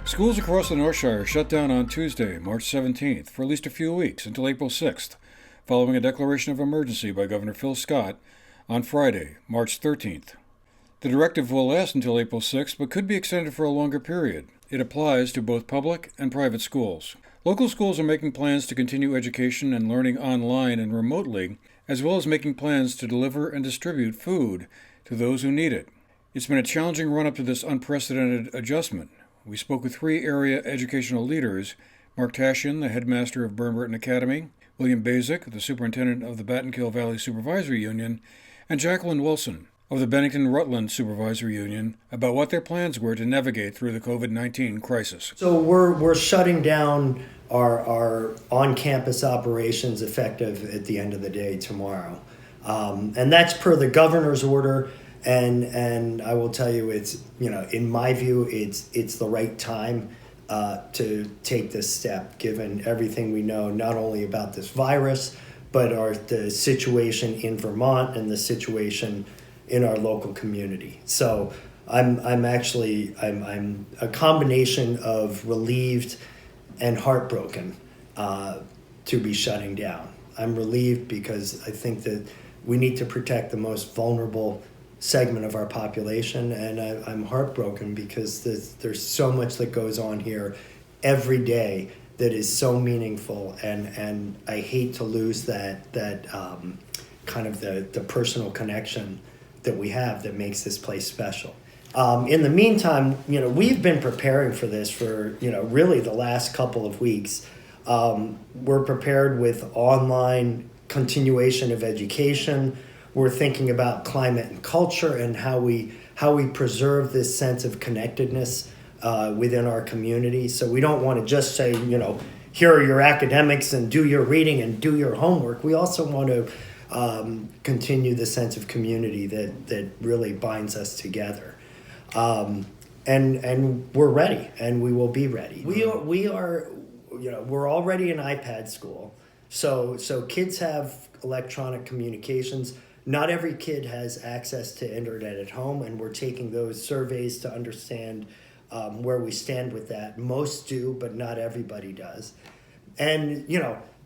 Schools across the North Shire shut down on Tuesday, March 17th, for at least a few weeks until April 6th, following a declaration of emergency by Governor Phil Scott on Friday, March 13th. The directive will last until April 6th, but could be extended for a longer period. It applies to both public and private schools. Local schools are making plans to continue education and learning online and remotely, as well as making plans to deliver and distribute food to those who need it. It's been a challenging run-up to this unprecedented adjustment. We spoke with three area educational leaders: Mark Tashian, the headmaster of Burn Academy, William Basic, the superintendent of the Battenkill Valley Supervisory Union, and Jacqueline Wilson of the Bennington-Rutland Supervisory Union about what their plans were to navigate through the COVID-19 crisis. So we're shutting down our on-campus operations effective at the end of the day tomorrow. And that's per the governor's order. And I will tell you, it's, in my view, it's the right time to take this step, given everything we know, not only about this virus, but the situation in Vermont and the situation in our local community. So I'm a combination of relieved and heartbroken to be shutting down. I'm relieved because I think that we need to protect the most vulnerable segment of our population, and I'm heartbroken because there's so much that goes on here every day that is so meaningful, and I hate to lose that kind of the personal connection that we have that makes this place special. In the meantime, we've been preparing for this for really the last couple of weeks. We're prepared with online continuation of education. We're thinking about climate and culture and how we preserve this sense of connectedness within our community. So we don't want to just say, here are your academics and do your reading and do your homework. We also want to continue the sense of community that really binds us together. And we're ready, and we will be ready. We're already an iPad school. So kids have electronic communications. Not every kid has access to internet at home, and we're taking those surveys to understand where we stand with that. Most do, but not everybody does. And,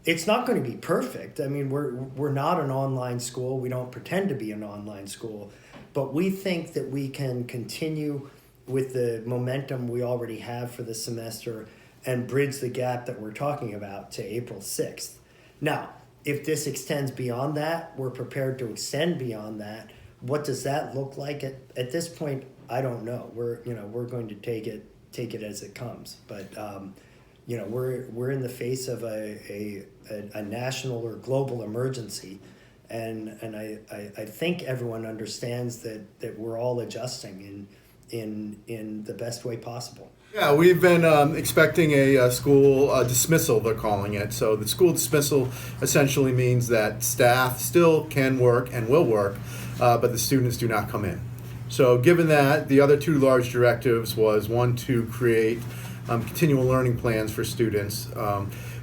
it's not going to be perfect. I mean, we're not an online school. We don't pretend to be an online school. But we think that we can continue with the momentum we already have for the semester and bridge the gap that we're talking about to April 6th. Now, if this extends beyond that, we're prepared to extend beyond that. What does that look like at this point? I don't know. We're going to take it as it comes. But we're in the face of a national or global emergency, and I think everyone understands that we're all adjusting in the best way possible. Yeah, we've been expecting a school dismissal, they're calling it. So the school dismissal essentially means that staff still can work and will work, but the students do not come in. So given that, the other two large directives was one, to create continual learning plans for students,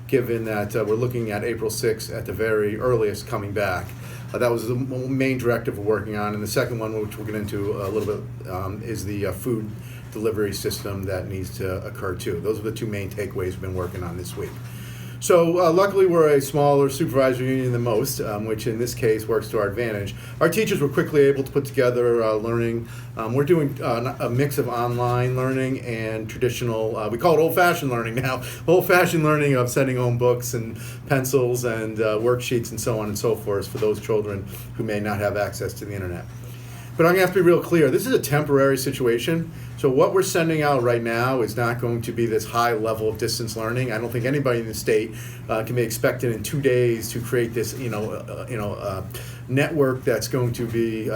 given that we're looking at April 6th at the very earliest coming back. That was the main directive we're working on. And the second one, which we'll get into a little bit, is the food delivery system that needs to occur too. Those are the two main takeaways we've been working on this week. So luckily we're a smaller supervisory union than most, which in this case works to our advantage. Our teachers were quickly able to put together learning. We're doing a mix of online learning and traditional, we call it old-fashioned learning now, old-fashioned learning of sending home books and pencils and worksheets and so on and so forth for those children who may not have access to the internet. But I'm going to have to be real clear. This is a temporary situation. So what we're sending out right now is not going to be this high level of distance learning. I don't think anybody in the state can be expected in 2 days to create this, network that's going to be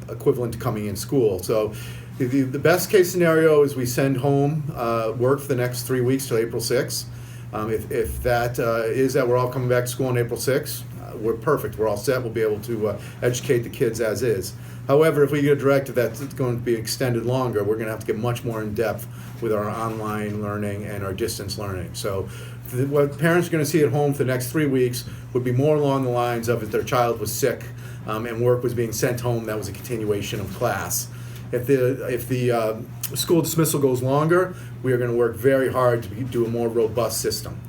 equivalent to coming in school. So the best case scenario is we send home work for the next 3 weeks till April 6th. If that is that we're all coming back to school on April 6th, we're perfect. We're all set. We'll be able to educate the kids as is. However, if we get a directive that's going to be extended longer, we're going to have to get much more in depth with our online learning and our distance learning. So what parents are going to see at home for the next 3 weeks would be more along the lines of if their child was sick and work was being sent home, that was a continuation of class. If the school dismissal goes longer, we are going to work very hard to do a more robust system.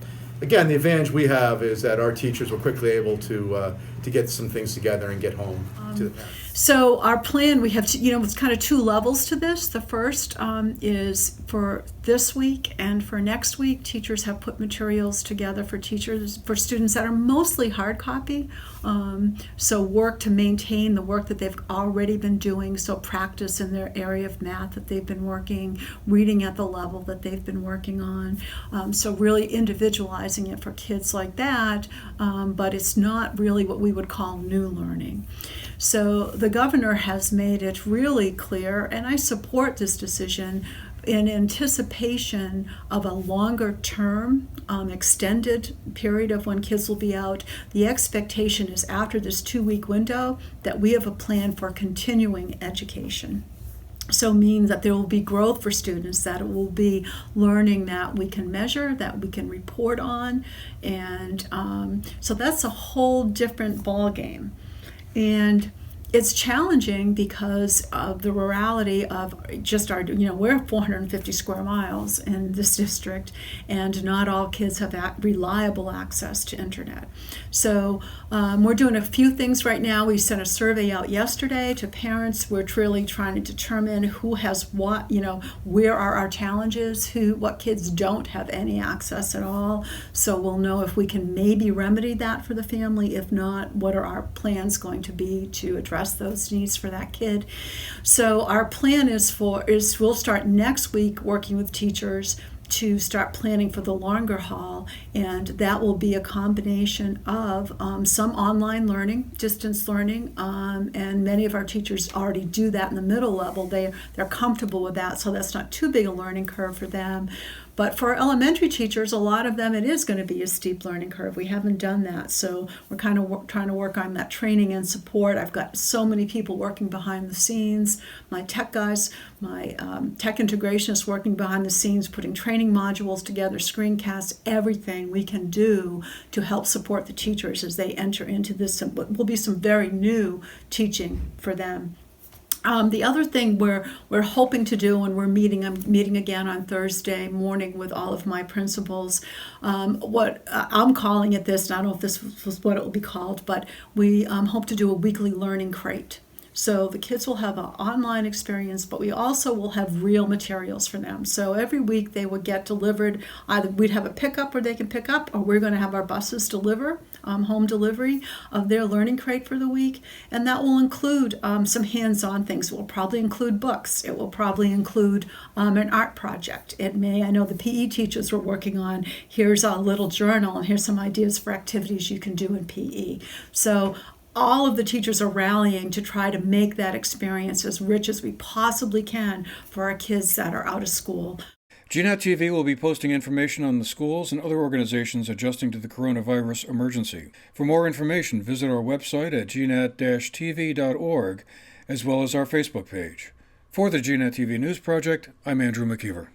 Again, the advantage we have is that our teachers were quickly able to get some things together and get home to the parents. So our plan, we have, it's kind of two levels to this. The first is for this week and for next week. Teachers have put materials together for students that are mostly hard copy. So work to maintain the work that they've already been doing. So practice in their area of math that they've been working, reading at the level that they've been working on. So really individualizing it for kids like that, but it's not really what we would call new learning. So the governor has made it really clear, and I support this decision, in anticipation of a longer term, extended period of when kids will be out. The expectation is after this 2-week window that we have a plan for continuing education. So means that there will be growth for students, that it will be learning that we can measure, that we can report on, and so that's a whole different ballgame. And it's challenging because of the rurality of just our, we're 450 square miles in this district, and not all kids have reliable access to internet. So we're doing a few things right now. We sent a survey out yesterday to parents. We're really trying to determine who has what, where are our challenges, what kids don't have any access at all. So we'll know if we can maybe remedy that for the family. If not, what are our plans going to be to address those needs for that kid. So our plan is we'll start next week working with teachers to start planning for the longer haul, and that will be a combination of some online learning, distance learning, and many of our teachers already do that in the middle level. They're comfortable with that, so that's not too big a learning curve for them. But for elementary teachers, a lot of them, it is going to be a steep learning curve. We haven't done that, so we're kind of trying to work on that training and support. I've got so many people working behind the scenes. My tech guys, my tech integrationists working behind the scenes, putting training modules together, screencasts, everything we can do to help support the teachers as they enter into this. Will be some very new teaching for them. The other thing we're hoping to do, and I'm meeting again on Thursday morning with all of my principals, what I'm calling it this, and I don't know if this was what it will be called, but we hope to do a weekly learning crate. So the kids will have an online experience, but we also will have real materials for them. So every week they will get delivered, either we'd have a pickup where they can pick up, or we're going to have our buses deliver, home delivery of their learning crate for the week. And that will include some hands-on things. It will probably include books. It will probably include an art project. I know the PE teachers were working on, here's a little journal, and here's some ideas for activities you can do in PE. So all of the teachers are rallying to try to make that experience as rich as we possibly can for our kids that are out of school. GNAT-TV will be posting information on the schools and other organizations adjusting to the coronavirus emergency. For more information, visit our website at gnat-tv.org, as well as our Facebook page. For the GNAT-TV News Project, I'm Andrew McKeever.